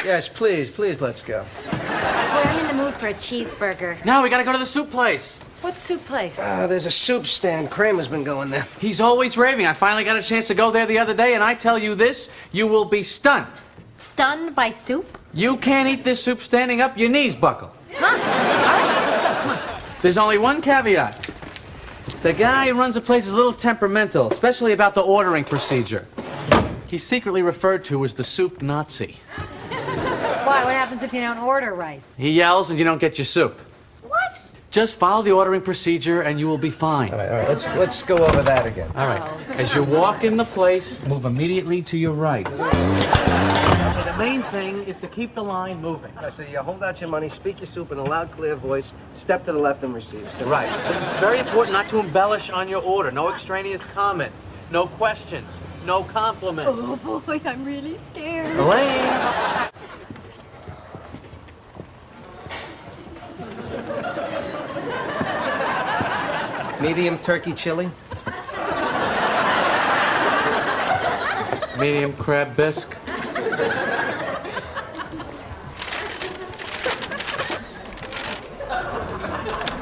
Yes, please, let's go. Boy, I'm in the mood for a cheeseburger. No, we gotta go to the soup place. What soup place? There's a soup stand. Kramer's been going there. He's always raving. I finally got a chance to go there the other day, and I tell you this, you will be stunned. Stunned by soup? You can't eat this soup standing up, your knees buckle. Huh? All right, let's go, come on. There's only one caveat. The guy who runs the place is a little temperamental, especially about the ordering procedure. He's secretly referred to as the soup Nazi. Why? What happens if you don't order right? He yells and you don't get your soup. What? Just follow the ordering procedure and you will be fine. All right, let's go over that again. All right. As you walk in the place, move immediately to your right. The main thing is to keep the line moving. So you hold out your money, speak your soup in a loud, clear voice, step to the left and receive. So Right. But it's very important not to embellish on your order. No extraneous comments. No questions. No compliments. Oh, boy, I'm really scared. Elaine! medium turkey chili. Medium crab bisque.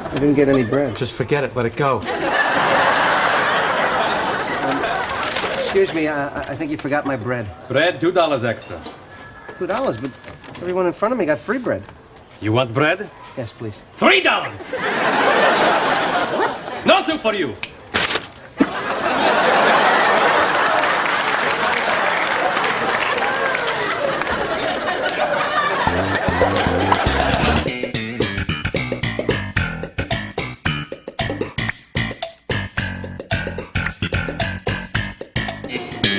I didn't get any bread. Just forget it. Let it go. Excuse me, I think you forgot my bread. Bread, $2 extra. $2, but everyone in front of me got free bread. You want bread? Yes, please. $3! What? No soup for you.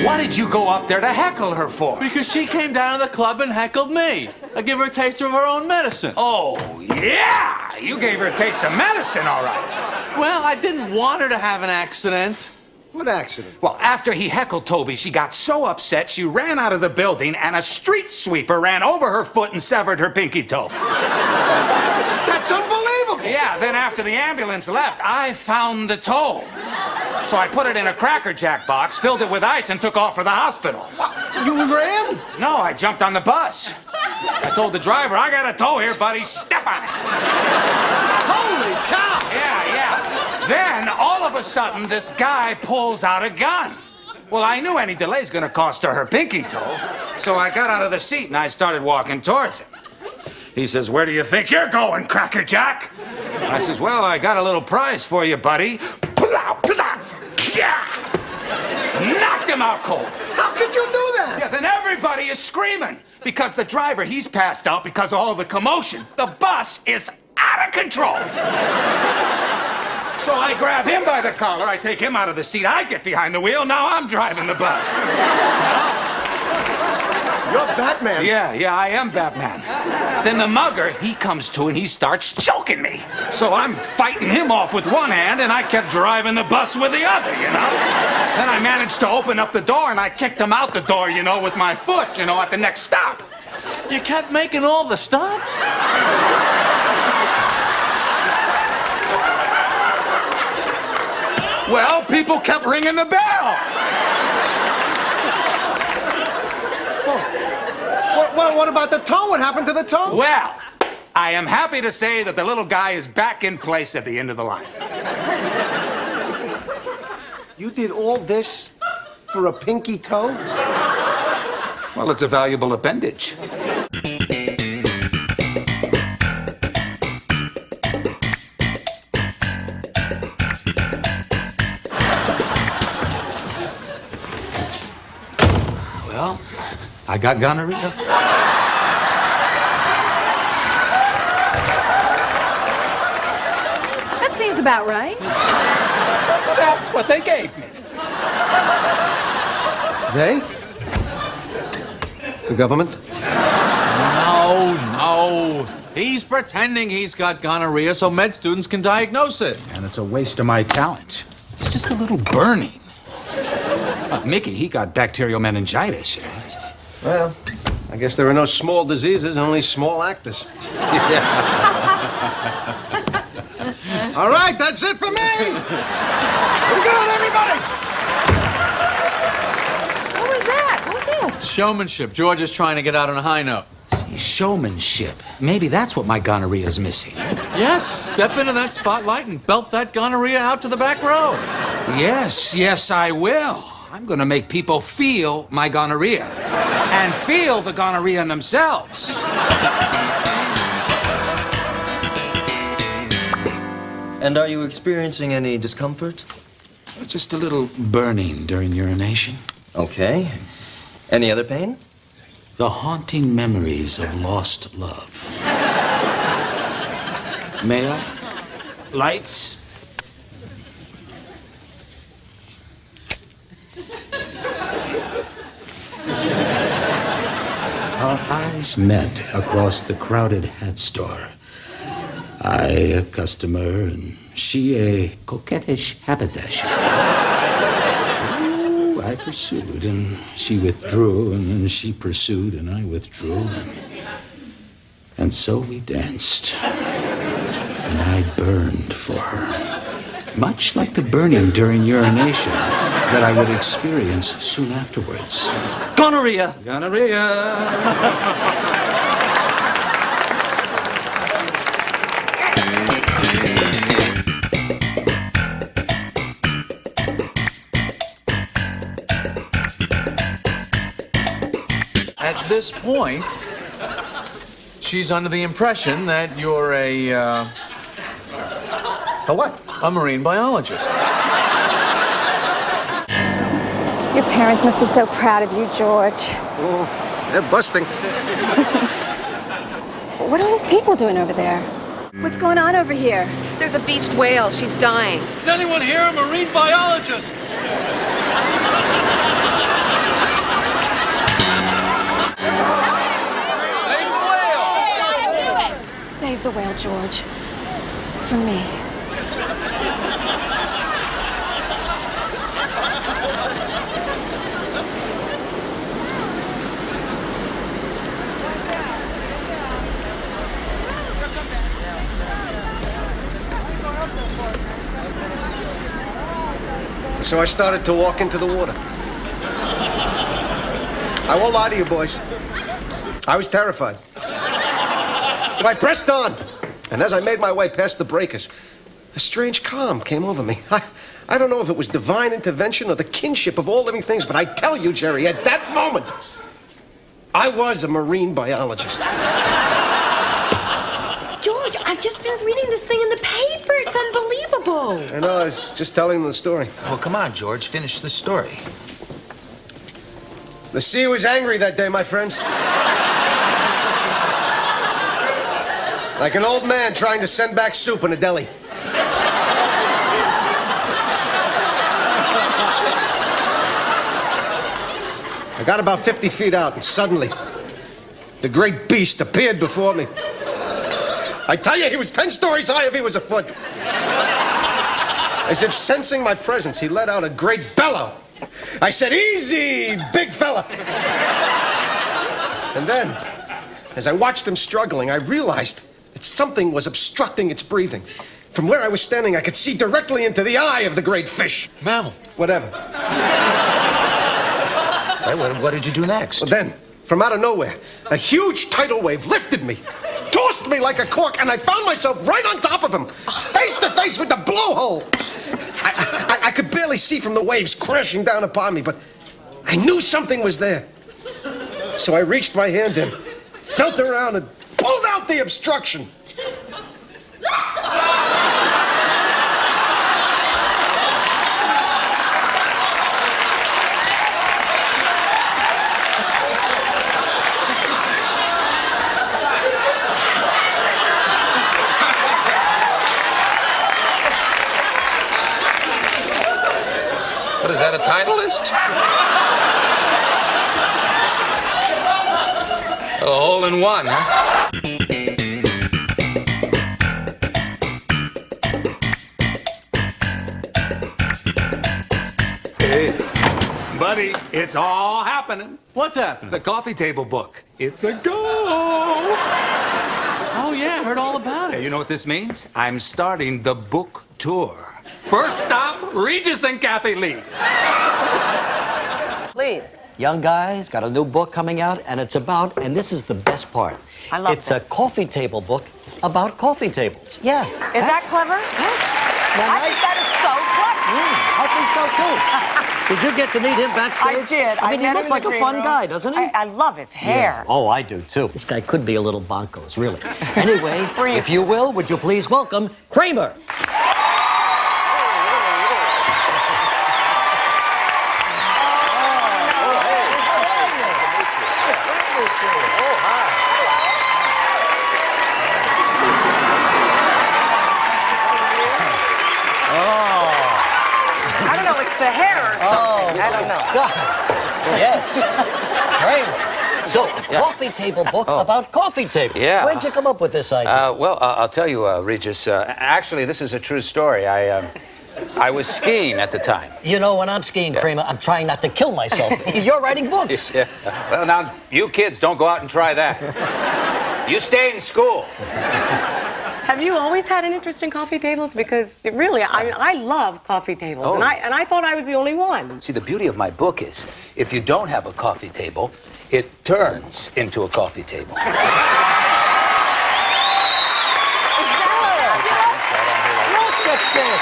What did you go up there to heckle her for? Because she came down to the club and heckled me. I give her a taste of her own medicine. Oh, yeah! You gave her a taste of medicine, all right. Well, I didn't want her to have an accident. What accident? Well, after he heckled Toby, she got so upset she ran out of the building and a street sweeper ran over her foot and severed her pinky toe. That's unbelievable! Yeah, then after the ambulance left, I found the toe. So I put it in a Cracker Jack box, filled it with ice, and took off for the hospital. You ran? No, I jumped on the bus. I told the driver, I got a toe here, buddy. Step on it. Holy cow! Yeah. Then, all of a sudden, this guy pulls out a gun. Well, I knew any delay's gonna cost her her pinky toe, so I got out of the seat and I started walking towards him. He says, "Where do you think you're going, Cracker Jack?" I says, "Well, I got a little prize for you, buddy." Yeah! Knocked him out cold. How could you do that? Yeah, then everybody is screaming because the driver, he's passed out because of all the commotion. The bus is out of control. So I grab him by the collar, I take him out of the seat, I get behind the wheel, now I'm driving the bus. You're Batman. Yeah, I am Batman. Then the mugger, he comes to and he starts choking me. So I'm fighting him off with one hand and I kept driving the bus with the other, you know. Then I managed to open up the door and I kicked him out the door, you know, with my foot, you know, at the next stop. You kept making all the stops? Well, people kept ringing the bell. Well, what about the toe? What happened to the toe? Well, I am happy to say that the little guy is back in place at the end of the line. You did all this for a pinky toe? Well, it's a valuable appendage. Well, I got gonorrhea. That seems about right. That's what they gave me. They? The government? No. He's pretending he's got gonorrhea so med students can diagnose it. And it's a waste of my talent. It's just a little burning. Mickey, he got bacterial meningitis, you know. Well, I guess there are no small diseases, only small actors. All right, that's it for me. We're good, everybody. What was that? What was this? Showmanship. George is trying to get out on a high note. Showmanship. Maybe that's what my gonorrhea's missing. Yes, step into that spotlight and belt that gonorrhea out to the back row. Yes, I will. I'm gonna make people feel my gonorrhea. And feel the gonorrhea in themselves. And are you experiencing any discomfort? Just a little burning during urination. Okay. Any other pain? The haunting memories of lost love. Male, lights. Our eyes met across the crowded hat store. I, a customer, and she, a coquettish haberdasher. Ooh, I pursued, and she withdrew, and then she pursued, and I withdrew. And so we danced. And I burned for her. Much like the burning during urination that I would experience soon afterwards. Gonorrhea! Gonorrhea! At this point, she's under the impression that you're a what? a marine biologist. Your parents must be so proud of you, George. Oh, they're busting. What are those people doing over there? What's going on over here? There's a beached whale. She's dying. Is anyone here a marine biologist? Save the whale, George. For me. So I started to walk into the water. I won't lie to you, boys. I was terrified. But I pressed on. And as I made my way past the breakers, a strange calm came over me. I don't know if it was divine intervention or the kinship of all living things, but I tell you, Jerry, at that moment, I was a marine biologist. George, I've just been reading this thing in the paper. It's unbelievable. I know, I was just telling them the story. Well, come on, George, finish the story. The sea was angry that day, my friends. Like an old man trying to send back soup in a deli. I got about 50 feet out, and suddenly, the great beast appeared before me. I tell you, he was 10 stories high if he was a foot. As if sensing my presence, he let out a great bellow. I said, "Easy, big fella." And then, as I watched him struggling, I realized that something was obstructing its breathing. From where I was standing, I could see directly into the eye of the great fish. Mammal. Whatever. Right, what did you do next? Well, then, from out of nowhere, a huge tidal wave lifted me, tossed me like a cork, and I found myself right on top of him, face to face with the blowhole. I could barely see from the waves crashing down upon me, but I knew something was there. So I reached my hand in, felt around, and pulled out the obstruction. What is that, a Titleist? A hole in one, huh? Hey, buddy, it's all happening. What's happening? The coffee table book. It's a go. Oh, yeah, I heard all about Hey, it. you know what this means? I'm starting the book tour. First stop, Regis and Kathy Lee. Please. young guy. He's got a new book coming out, and it's about, and this is the best part. I love It's a coffee table book about coffee tables. Yeah. Is that clever? I think that is so clever. I think so, too. Did you get to meet him backstage? I did. I mean, he looks like a fun guy, doesn't he? I love his hair. Yeah. Oh, I do, too. This guy could be a little bonkos, really. Anyway, if you will, would you please welcome Kramer? The hair or something. I don't know. God. Yes. Kramer. So, a coffee table book about coffee tables. Yeah. Where'd you come up with this idea? Well, I'll tell you, Regis. Actually, this is a true story. I was skiing at the time. You know, when I'm skiing, Kramer, I'm trying not to kill myself. You're writing books. Yeah. Well, now, you kids don't go out and try that. You stay in school. Have you always had an interest in coffee tables? Because really, I love coffee tables, and I thought I was the only one. See, the beauty of my book is, if you don't have a coffee table, it turns into a coffee table. Look at this.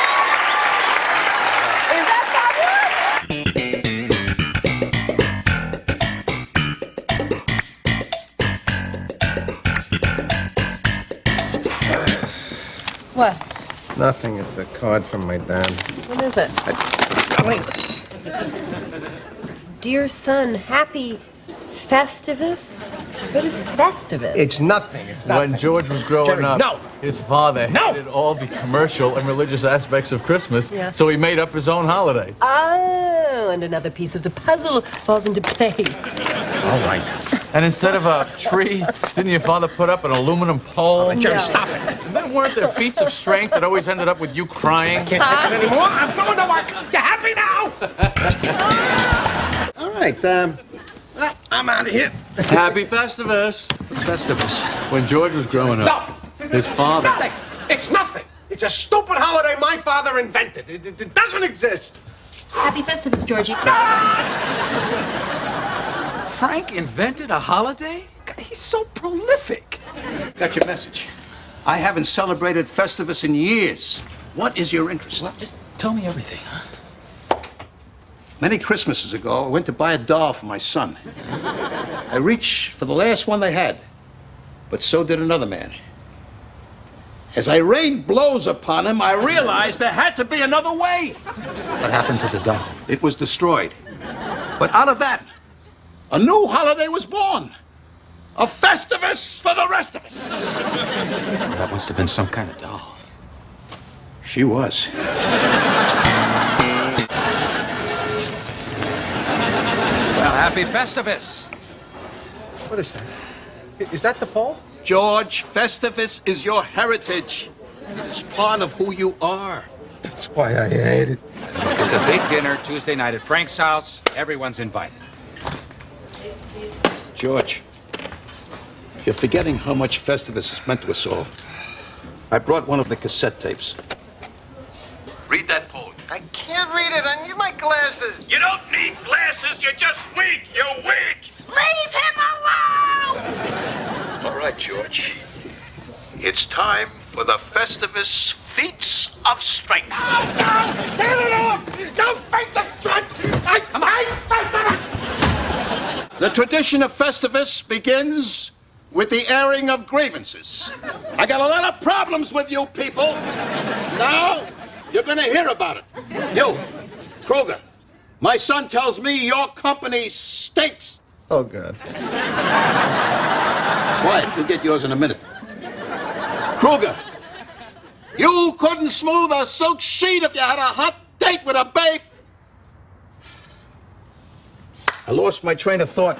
Is that fabulous? What? Nothing. It's a card from my dad. What is it? Dear son, happy Festivus? What is Festivus? It's nothing. It's nothing. When George was growing up, no. his father hated all the commercial and religious aspects of Christmas, so he made up his own holiday. Oh, and another piece of the puzzle falls into place. All right. And instead of a tree, didn't your father put up an aluminum pole? Jerry, stop it. And then weren't there feats of strength that always ended up with you crying? I can't take it anymore. I'm going to work. You happy now? All right. Well, I'm out of here. Happy Festivus. It's Festivus. When George was growing up, his father... Nothing. It's nothing. It's a stupid holiday my father invented. It doesn't exist. Happy Festivus, Georgie. Frank invented a holiday? God, he's so prolific. Got your message. I haven't celebrated Festivus in years. What is your interest? Well, just tell me everything, huh? Many Christmases ago, I went to buy a doll for my son. I reached for the last one they had, but so did another man. As I rained blows upon him, I realized there had to be another way. What happened to the doll? It was destroyed. But out of that, a new holiday was born. A Festivus for the rest of us. Well, that must have been some kind of doll. She was. Well, happy Festivus. What is that? Is that the pole? George, Festivus is your heritage. It's part of who you are. That's why I hate it. Look, it's a big dinner Tuesday night at Frank's house. Everyone's invited. George, you're forgetting how much Festivus has meant to us all. I brought one of the cassette tapes. Read that poem. I can't read it. I need my glasses. You don't need glasses. You're just weak. You're weak. Leave him alone! All right, George. It's time for the Festivus Feats of Strength. Get it off! No feats of strength! I'm Festivus! The tradition of Festivus begins with the airing of grievances. I got a lot of problems with you people. Now, you're gonna hear about it. You, Kroger, my son tells me your company stinks. Oh, God. Quiet, you'll get yours in a minute. Kruger, you couldn't smooth a silk sheet if you had a hot date with a babe. I lost my train of thought.